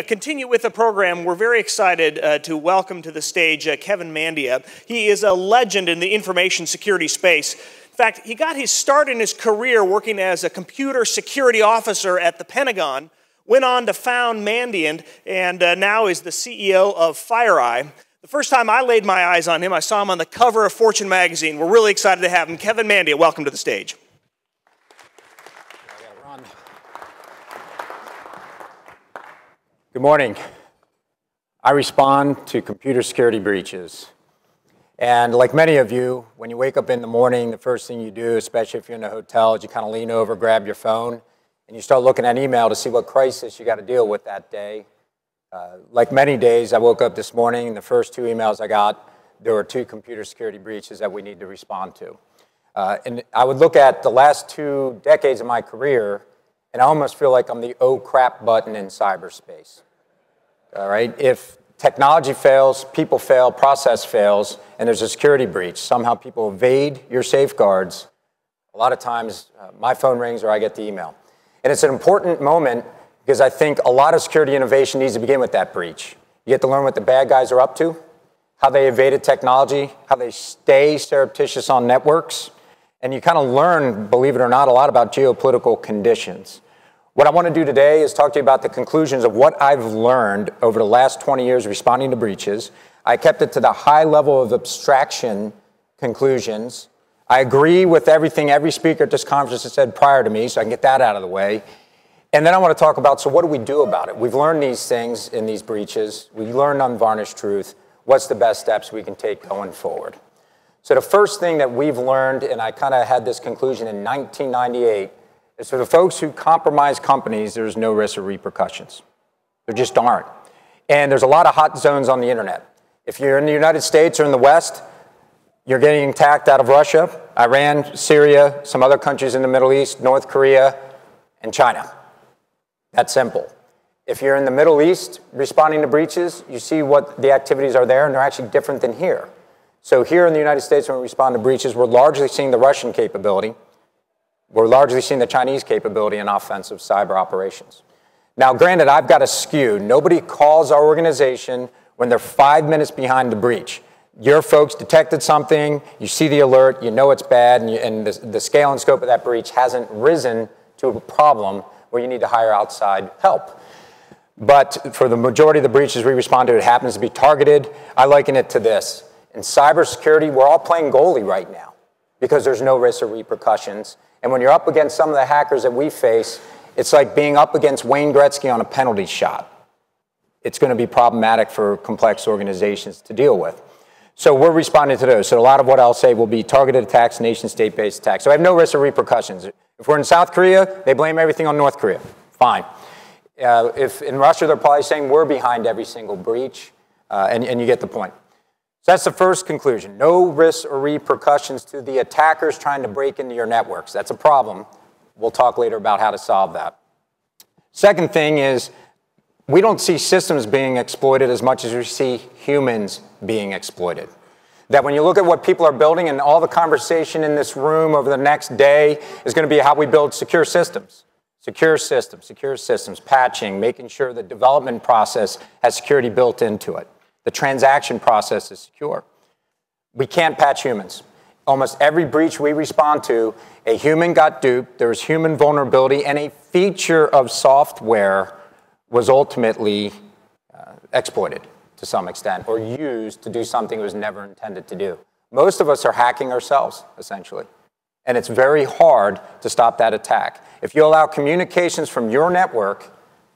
Continue with the program. We're very excited to welcome to the stage Kevin Mandia. He is a legend in the information security space. In fact, he got his start in his career working as a computer security officer at the Pentagon, went on to found Mandia, and now is the CEO of FireEye. The first time I laid my eyes on him, I saw him on the cover of Fortune magazine. We're really excited to have him. Kevin Mandia, welcome to the stage. Good morning. I respond to computer security breaches. And like many of you, when you wake up in the morning, the first thing you do, especially if you're in a hotel, is you kind of lean over, grab your phone, and you start looking at email to see what crisis you got to deal with that day. Like many days, I woke up this morning, and the first two emails I got, there were 2 computer security breaches that we need to respond to. And I would look at the last 2 decades of my career, and I almost feel like I'm the oh crap button in cyberspace. All right? If technology fails, people fail, process fails, and there's a security breach, somehow people evade your safeguards, a lot of times my phone rings or I get the email. And it's an important moment because I think a lot of security innovation needs to begin with that breach. You get to learn what the bad guys are up to, how they evaded technology, how they stay surreptitious on networks, and you kind of learn, believe it or not, a lot about geopolitical conditions. What I want to do today is talk to you about the conclusions of what I've learned over the last 20 years responding to breaches. I kept it to the high level of abstraction conclusions. I agree with everything every speaker at this conference has said prior to me, so I can get that out of the way. And then I want to talk about, so what do we do about it? We've learned these things in these breaches. We learned unvarnished truth. What's the best steps we can take going forward? So the first thing that we've learned, and I kind of had this conclusion in 1998, is for the folks who compromise companies, there's no risk of repercussions. There just aren't. And there's a lot of hot zones on the internet. If you're in the United States or in the West, you're getting attacked out of Russia, Iran, Syria, some other countries in the Middle East, North Korea, and China. That's simple. If you're in the Middle East responding to breaches, you see what the activities are there, and they're actually different than here. So here in the United States, when we respond to breaches, we're largely seeing the Russian capability. We're largely seeing the Chinese capability in offensive cyber operations. Now, granted, I've got a skew. Nobody calls our organization when they're 5 minutes behind the breach. Your folks detected something, you see the alert, you know it's bad, and the scale and scope of that breach hasn't risen to a problem where you need to hire outside help. But for the majority of the breaches we respond to, it happens to be targeted. I liken it to this. In cybersecurity, we're all playing goalie right now because there's no risk of repercussions. And when you're up against some of the hackers that we face, it's like being up against Wayne Gretzky on a penalty shot. It's going to be problematic for complex organizations to deal with. So we're responding to those. So a lot of what I'll say will be targeted attacks, nation-state-based attacks. So I have no risk of repercussions. If we're in South Korea, they blame everything on North Korea. Fine. If in Russia, they're probably saying we're behind every single breach, and you get the point. So that's the first conclusion. No risks or repercussions to the attackers trying to break into your networks. That's a problem. We'll talk later about how to solve that. Second thing is we don't see systems being exploited as much as we see humans being exploited. That when you look at what people are building, and all the conversation in this room over the next day is going to be how we build secure systems. Secure systems, patching, making sure the development process has security built into it. The transaction process is secure. We can't patch humans. Almost every breach we respond to, a human got duped, there was human vulnerability, and a feature of software was ultimately exploited to some extent or used to do something it was never intended to do. Most of us are hacking ourselves, essentially. And it's very hard to stop that attack. If you allow communications from your network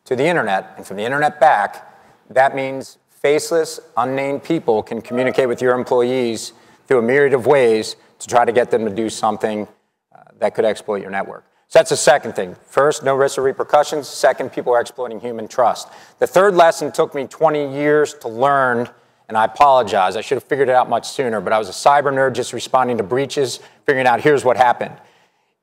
to the internet and from the internet back, that means faceless, unnamed people can communicate with your employees through a myriad of ways to try to get them to do something that could exploit your network. So that's the second thing. First, no risk of repercussions. Second, people are exploiting human trust. The third lesson took me 20 years to learn, and I apologize. I should have figured it out much sooner, but I was a cyber nerd just responding to breaches, figuring out here's what happened.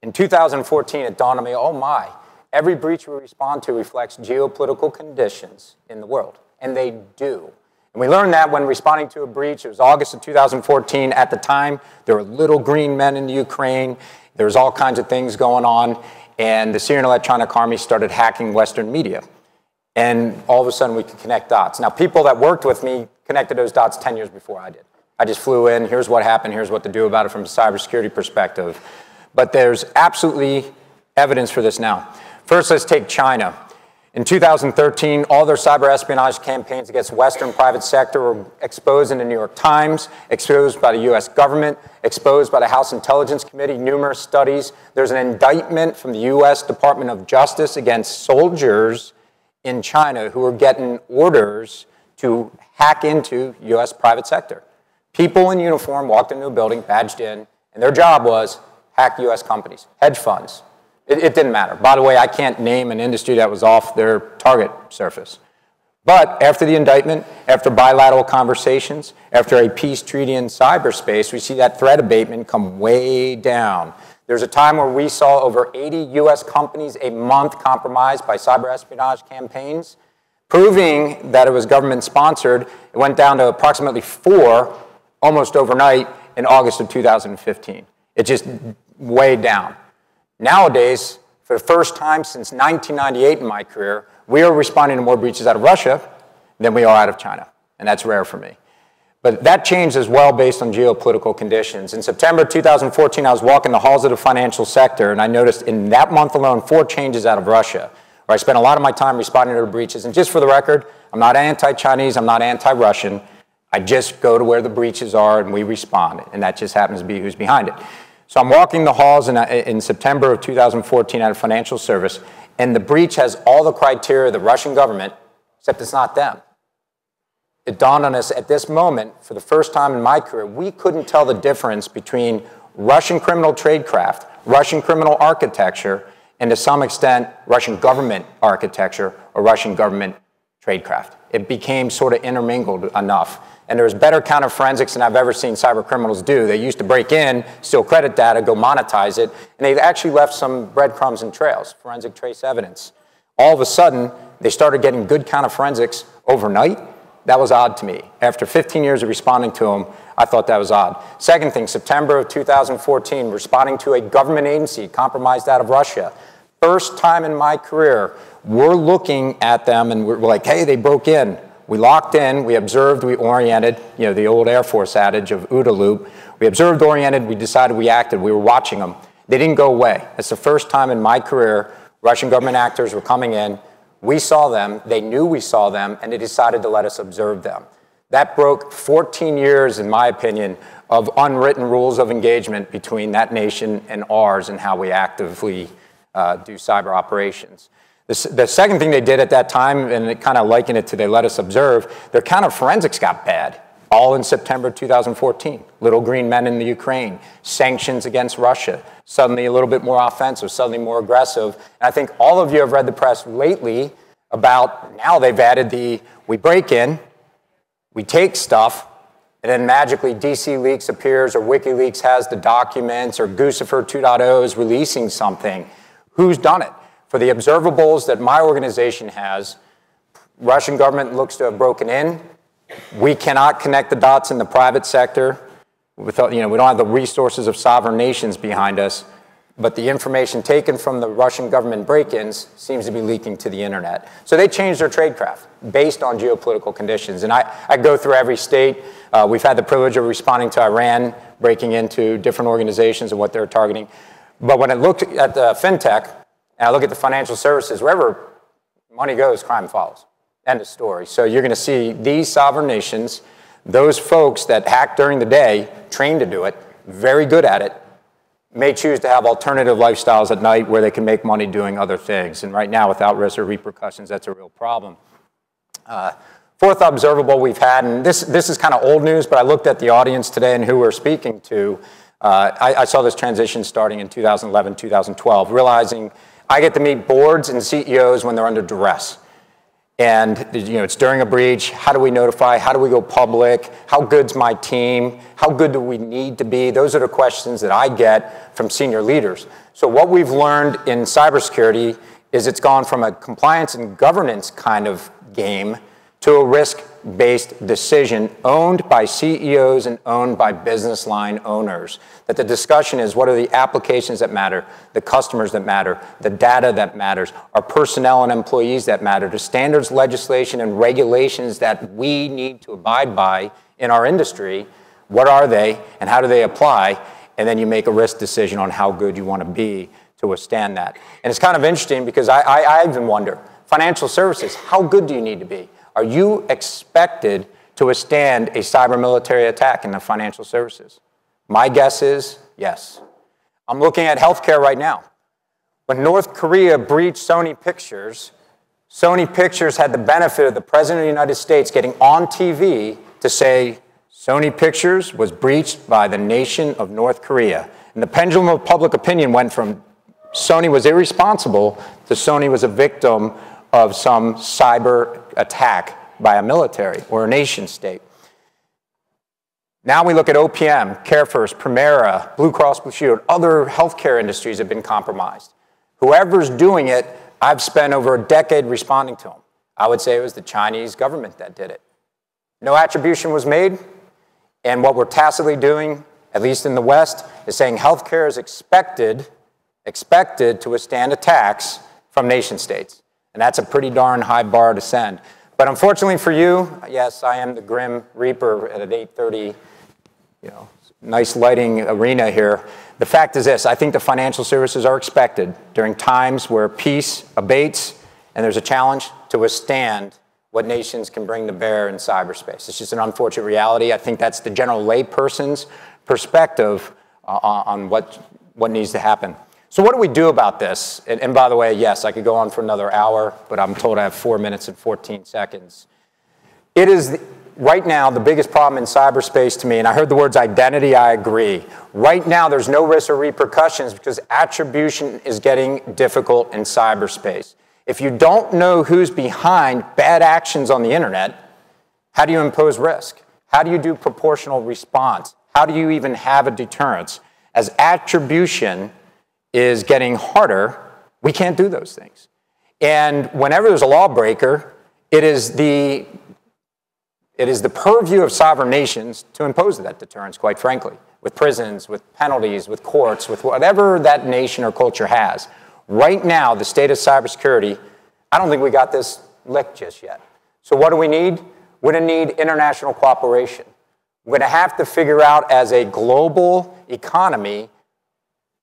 In 2014, it dawned on me, oh my, every breach we respond to reflects geopolitical conditions in the world. And they do. And we learned that when responding to a breach. It was August of 2014. At the time, there were little green men in the Ukraine. There was all kinds of things going on. And the Syrian Electronic Army started hacking Western media. And all of a sudden, we could connect dots. Now, people that worked with me connected those dots 10 years before I did. I just flew in, here's what happened, here's what to do about it from a cybersecurity perspective. But there's absolutely evidence for this now. First, let's take China. In 2013, all their cyber espionage campaigns against Western private sector were exposed in the New York Times, exposed by the US government, exposed by the House Intelligence Committee, numerous studies. There's an indictment from the US Department of Justice against soldiers in China who were getting orders to hack into US private sector. People in uniform walked into a building, badged in, and their job was hack US companies, hedge funds. It didn't matter. By the way, I can't name an industry that was off their target surface. But after the indictment, after bilateral conversations, after a peace treaty in cyberspace, we see that threat abatement come way down. There's a time where we saw over 80 US companies a month compromised by cyber espionage campaigns, proving that it was government sponsored. It went down to approximately 4 almost overnight in August of 2015. It just way down. Nowadays, for the first time since 1998 in my career, we are responding to more breaches out of Russia than we are out of China, and that's rare for me. But that changed as well based on geopolitical conditions. In September 2014, I was walking the halls of the financial sector, and I noticed in that month alone 4 changes out of Russia, where I spent a lot of my time responding to the breaches. And just for the record, I'm not anti-Chinese, I'm not anti-Russian. I just go to where the breaches are and we respond, and that just happens to be who's behind it. So I'm walking the halls in September of 2014 at a financial service, and the breach has all the criteria of the Russian government, except it's not them. It dawned on us at this moment, for the first time in my career, we couldn't tell the difference between Russian criminal tradecraft, Russian criminal architecture, and to some extent, Russian government architecture or Russian government tradecraft. It became sort of intermingled enough. And there's better counter forensics than I've ever seen cyber criminals do. They used to break in, steal credit data, go monetize it, and they actually left some breadcrumbs and trails, forensic trace evidence. All of a sudden, they started getting good counter forensics overnight. That was odd to me. After 15 years of responding to them, I thought that was odd. Second thing, September of 2014, responding to a government agency compromised out of Russia. First time in my career, we're looking at them and we're like, hey, they broke in. We locked in, we observed, we oriented, you know, the old Air Force adage of OODA loop. We observed, oriented, we decided, we acted, we were watching them. They didn't go away. It's the first time in my career Russian government actors were coming in. We saw them, they knew we saw them, and they decided to let us observe them. That broke 14 years, in my opinion, of unwritten rules of engagement between that nation and ours and how we actively do cyber operations. The second thing they did at that time, and it kind of likened it to they let us observe, their counter forensics got bad, all in September 2014. Little green men in the Ukraine, sanctions against Russia, suddenly a little bit more offensive, suddenly more aggressive. And I think all of you have read the press lately about now they've added we break in, we take stuff, and then magically DC Leaks appears or WikiLeaks has the documents or Guccifer 2.0 is releasing something. Who's done it? For the observables that my organization has, Russian government looks to have broken in. We cannot connect the dots in the private sector. Without, we don't have the resources of sovereign nations behind us, but the information taken from the Russian government break-ins seems to be leaking to the internet. So they changed their tradecraft based on geopolitical conditions. And I go through every state. We've had the privilege of responding to Iran, breaking into different organizations and what they're targeting. But when I looked at the fintech, and I look at the financial services, wherever money goes, crime follows. End of story. So you're going to see these sovereign nations, those folks that hack during the day, trained to do it, very good at it, may choose to have alternative lifestyles at night where they can make money doing other things. And right now, without risk or repercussions, that's a real problem. Fourth observable we've had, and this is kind of old news, but I looked at the audience today and who we're speaking to. I saw this transition starting in 2011, 2012, realizing I get to meet boards and CEOs when they're under duress. And it's during a breach. How do we notify? How do we go public? How good's my team? How good do we need to be? Those are the questions that I get from senior leaders. So what we've learned in cybersecurity is it's gone from a compliance and governance kind of game to a risk-based decision owned by CEOs and owned by business line owners. That the discussion is, what are the applications that matter, the customers that matter, the data that matters, our personnel and employees that matter, the standards, legislation, and regulations that we need to abide by in our industry. What are they and how do they apply? And then you make a risk decision on how good you want to be to withstand that. And it's kind of interesting because I even wonder, financial services, how good do you need to be? Are you expected to withstand a cyber military attack in the financial services? My guess is yes. I'm looking at healthcare right now. When North Korea breached Sony Pictures had the benefit of the President of the United States getting on TV to say Sony Pictures was breached by the nation of North Korea. And the pendulum of public opinion went from Sony was irresponsible to Sony was a victim of some cyber attack by a military or a nation state. Now we look at OPM, CareFirst, Primera, Blue Cross Blue Shield, other healthcare industries have been compromised. Whoever's doing it, I've spent over a decade responding to them. I would say it was the Chinese government that did it. No attribution was made, and what we're tacitly doing, at least in the West, is saying healthcare is expected to withstand attacks from nation states. And that's a pretty darn high bar to send. But unfortunately for you, yes, I am the Grim Reaper at an 8:30, nice lighting arena here. The fact is this, I think the financial services are expected during times where peace abates and there's a challenge to withstand what nations can bring to bear in cyberspace. It's just an unfortunate reality. I think that's the general layperson's perspective on what needs to happen. So what do we do about this? And by the way, yes, I could go on for another hour, but I'm told I have 4 minutes and 14 seconds. It is, right now, the biggest problem in cyberspace to me, and I heard the words identity, I agree. Right now, there's no risk or repercussions because attribution is getting difficult in cyberspace. If you don't know who's behind bad actions on the internet, how do you impose risk? How do you do proportional response? How do you even have a deterrence? As attribution is getting harder, we can't do those things. And whenever there's a lawbreaker, it is the purview of sovereign nations to impose that deterrence, quite frankly, with prisons, with penalties, with courts, with whatever that nation or culture has. Right now, the state of cybersecurity, I don't think we got this licked just yet. So what do we need? We're going to need international cooperation. We're going to have to figure out as a global economy,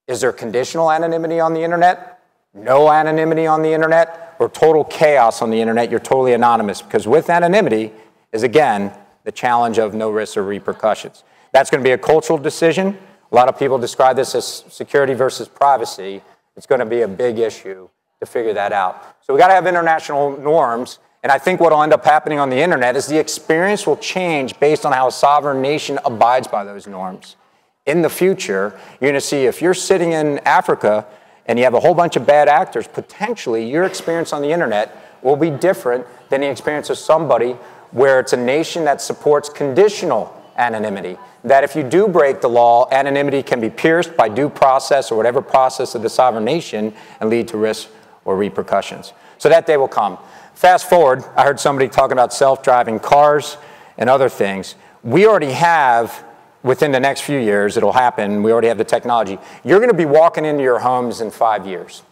is there conditional anonymity on the internet? No anonymity on the internet? Or total chaos on the internet? You're totally anonymous. Because with anonymity is, again, the challenge of no risks or repercussions. That's going to be a cultural decision. A lot of people describe this as security versus privacy. It's going to be a big issue to figure that out. So we've got to have international norms. And I think what will end up happening on the internet is the experience will change based on how a sovereign nation abides by those norms. In the future, you're going to see if you're sitting in Africa and you have a whole bunch of bad actors, potentially your experience on the internet will be different than the experience of somebody where it's a nation that supports conditional anonymity. That if you do break the law, anonymity can be pierced by due process or whatever process of the sovereign nation and lead to risks or repercussions. So that day will come. Fast forward, I heard somebody talking about self-driving cars and other things. We already have, within the next few years, it'll happen, we already have the technology. You're going to be walking into your homes in 5 years.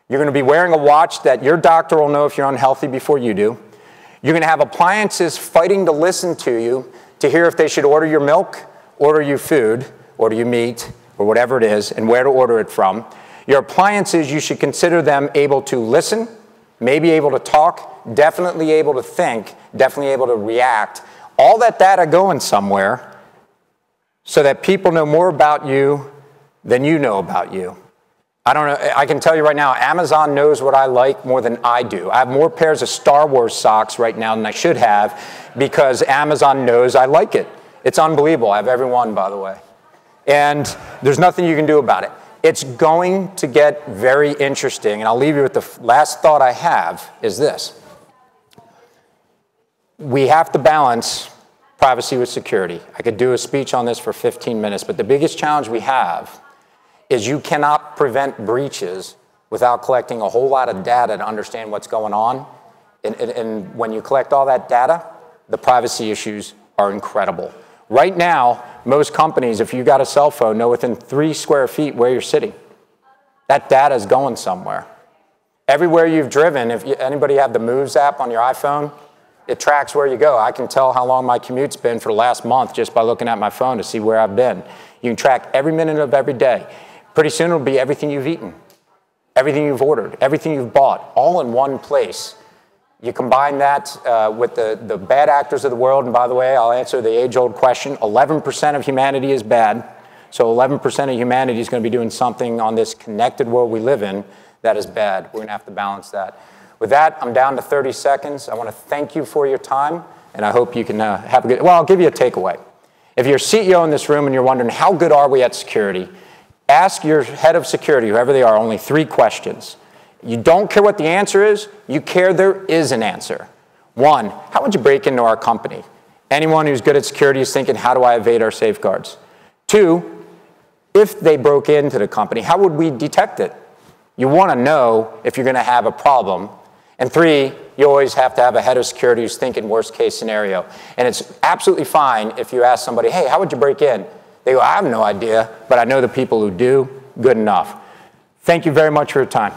You're going to be wearing a watch that your doctor will know if you're unhealthy before you do. You're going to have appliances fighting to listen to you to hear if they should order your milk, order you food, order you meat, or whatever it is, and where to order it from. Your appliances, you should consider them able to listen, maybe able to talk, definitely able to think, definitely able to react. All that data going somewhere so that people know more about you than you know about you. I don't know, I can tell you right now, Amazon knows what I like more than I do. I have more pairs of Star Wars socks right now than I should have because Amazon knows I like it. It's unbelievable. I have every one, by the way. And there's nothing you can do about it. It's going to get very interesting, and I'll leave you with the last thought I have is this. We have to balance privacy with security. I could do a speech on this for 15 minutes, but the biggest challenge we have is you cannot prevent breaches without collecting a whole lot of data to understand what's going on. And when you collect all that data, the privacy issues are incredible. Right now, most companies, if you got a cell phone, know within 3 square feet where you're sitting. That data is going somewhere. Everywhere you've driven, if anybody have the Moves app on your iPhone, it tracks where you go. I can tell how long my commute's been for the last month just by looking at my phone to see where I've been. You can track every minute of every day. Pretty soon it'll be everything you've eaten, everything you've ordered, everything you've bought, all in one place. You combine that with the bad actors of the world, and by the way, I'll answer the age-old question, 11% of humanity is bad, so 11% of humanity is going to be doing something on this connected world we live in that is bad. We're going to have to balance that. With that, I'm down to 30 seconds. I want to thank you for your time, and I hope you can have a good, well, I'll give you a takeaway. If you're a CEO in this room and you're wondering how good are we at security, ask your head of security, whoever they are, only 3 questions. You don't care what the answer is, you care there is an answer. 1, how would you break into our company? Anyone who's good at security is thinking, how do I evade our safeguards? 2, if they broke into the company, how would we detect it? You want to know if you're going to have a problem. And 3, you always have to have a head of security who's thinking worst case scenario. And it's absolutely fine if you ask somebody, hey, how would you break in? They go, I have no idea, but I know the people who do. Good enough. Thank you very much for your time.